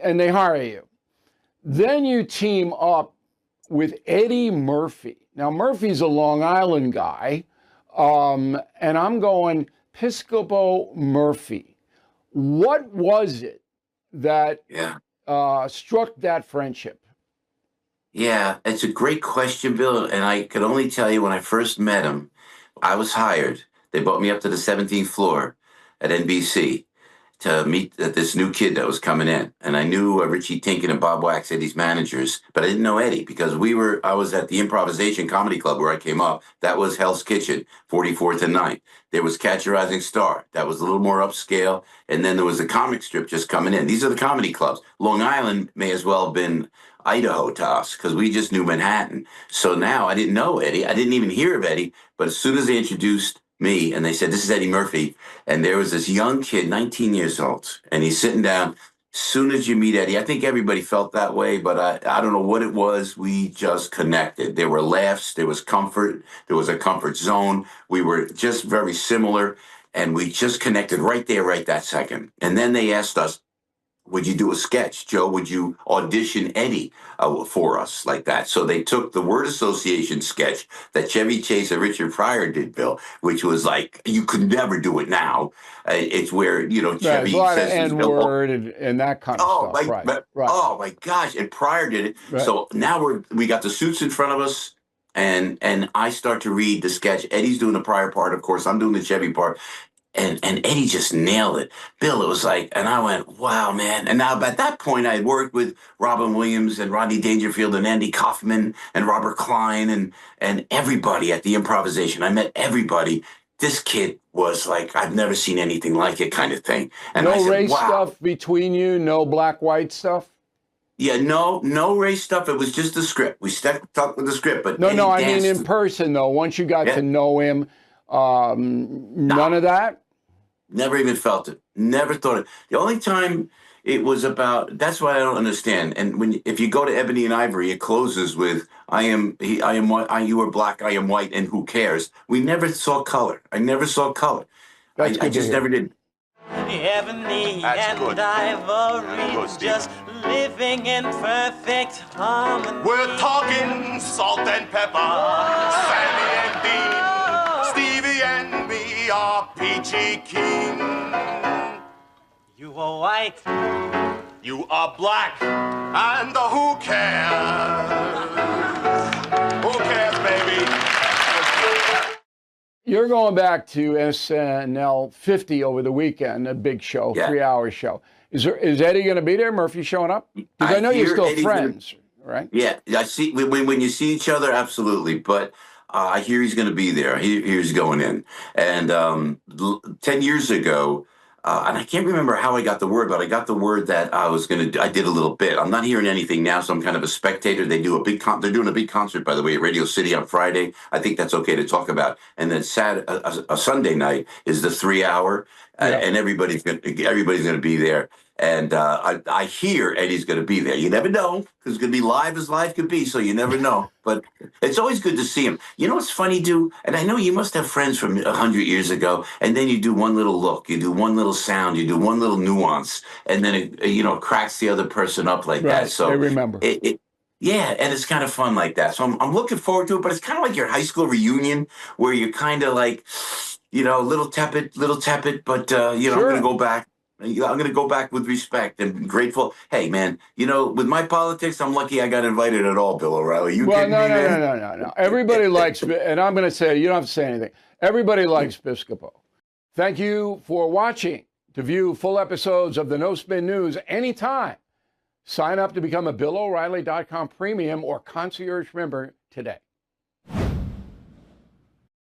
and they hire you. Then you team up with Eddie Murphy. Now, Murphy's a Long Island guy, and I'm going Piscopo Murphy. What was it that struck that friendship? Yeah, it's a great question, Bill. And I could only tell you when I first met him, I was hired. They brought me up to the 17th floor at NBC to meet this new kid that was coming in. And I knew Richie Tinkin and Bob Wax, Eddie's managers, but I didn't know Eddie because I was at the Improvisation Comedy Club where I came up. That was Hell's Kitchen, 44th and 9th. There was Catch a Rising Star. That was a little more upscale. And then there was a comic strip just coming in. These are the comedy clubs. Long Island may as well have been Idaho to us because we just knew Manhattan. So now I didn't know Eddie. I didn't even hear of Eddie. But as soon as they introduced me and they said, "This is Eddie Murphy," and there was this young kid, 19 years old, and he's sitting down. As soon as you meet Eddie, I think everybody felt that way, but I don't know what it was. We just connected. There were laughs. There was comfort. There was a comfort zone. We were just very similar, and we just connected right there, right that second. And then they asked us, would you do a sketch? Joe, would you audition Eddie for us like that? So they took the word association sketch that Chevy Chase and Richard Pryor did, Bill, which was like, you could never do it now. It's where, Chevy a lot says, of N-word and that kind of stuff. Right. Oh, my gosh. And Pryor did it. Right. So now we got the suits in front of us. And I start to read the sketch. Eddie's doing the Pryor part, of course. I'm doing the Chevy part. And Eddie just nailed it. Bill, it was like, and I went, wow, man. And now at that point, I had worked with Robin Williams and Rodney Dangerfield and Andy Kaufman and Robert Klein and everybody at the Improvisation. I met everybody. This kid was like, I've never seen anything like it kind of thing. And no I said, race wow. Stuff between you? No black-white stuff? Yeah, no race stuff. It was just the script. We stuck with the script. But No, I mean in person, though. Once you got to know him, none of that? Never even felt it. Never thought it. The only time it was about, that's what I don't understand. And if you go to Ebony and Ivory, it closes with, I am white, you are black, I am white, and who cares? We never saw color. I never saw color. I just never did. Ebony and Ivory, just living in perfect harmony. We're talking salt and pepper, Sammy and Dean, Stevie and me are Peachy Keen. You are white, you are black, and who cares? Who cares, baby? You're going back to SNL 50 over the weekend, a big show, 3-hour show. Is Eddie going to be there? Murphy showing up? Because I know you're still friends, right? Yeah, I see. When you see each other, absolutely. But I hear he's going to be there. He's going in. And 10 years ago, and I can't remember how I got the word, but I got the word that I was going to. I did a little bit. I'm not hearing anything now, so I'm kind of a spectator. They're doing a big concert, by the way, at Radio City on Friday. I think that's okay to talk about. And then a Sunday night is the 3-hour, and everybody's going to be there. And I hear Eddie's going to be there. You never know, because it's going to be live as live could be, so you never know. But it's always good to see him. You know what's funny, dude? And I know you must have friends from 100 years ago, and then you do one little look, you do one little sound, you do one little nuance, and then it cracks the other person up like that. So I remember. Yeah, and it's kind of fun like that. So I'm looking forward to it, but it's kind of like your high school reunion where you're kind of like, a little tepid, but, sure. I'm going to go back. I'm going to go back with respect and grateful. Hey, man, with my politics, I'm lucky I got invited at all, Bill O'Reilly. No. Everybody likes, and I'm going to say, you don't have to say anything. Everybody likes Piscopo. Thank you for watching. To view full episodes of the No Spin News anytime, sign up to become a BillO'Reilly.com premium or concierge member today.